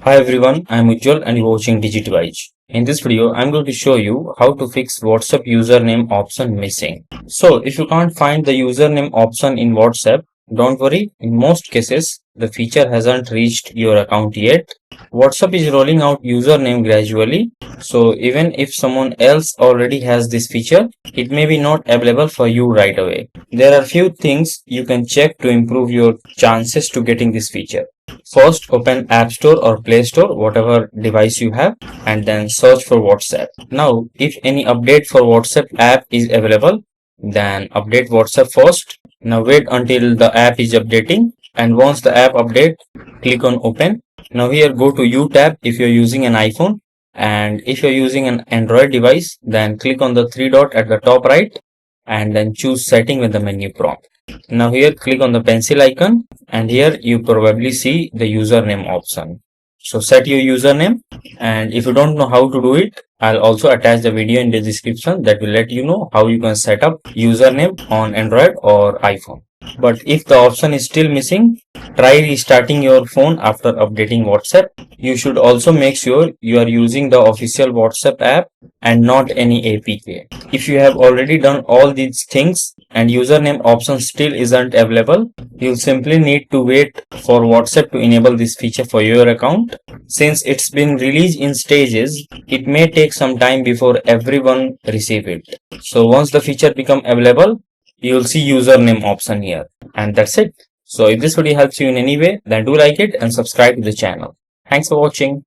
Hi everyone, I am Ujjwal and you're watching DigiTwitch. In this video, I'm going to show you how to fix WhatsApp username option missing. So, if you can't find the username option in WhatsApp, don't worry. In most cases, the feature hasn't reached your account yet. WhatsApp is rolling out username gradually. So, even if someone else already has this feature, it may be not available for you right away. There are few things you can check to improve your chances to getting this feature. First, open App Store or Play Store, whatever device you have, and then search for WhatsApp. Now, if any update for WhatsApp app is available, then update WhatsApp first. Now wait until the app is updating, and once the app update, click on open. Now here go to U tab if you're using an iPhone, and if you're using an Android device, then click on the three dot at the top right and then choose setting with the menu prompt. Now here click on the pencil icon, and here you probably see the username option. So set your username, and if you don't know how to do it, I'll also attach the video in the description that will let you know how you can set up username on Android or iPhone. But if the option is still missing, try restarting your phone after updating WhatsApp. You should also make sure you are using the official WhatsApp app and not any APK. If you have already done all these things and username option still isn't available, you'll simply need to wait for WhatsApp to enable this feature for your account. Since it's been released in stages, it may take some time before everyone receive it. So once the feature become available, you'll see username option here, and that's it. So if this video helps you in any way, then do like it and subscribe to the channel. Thanks for watching.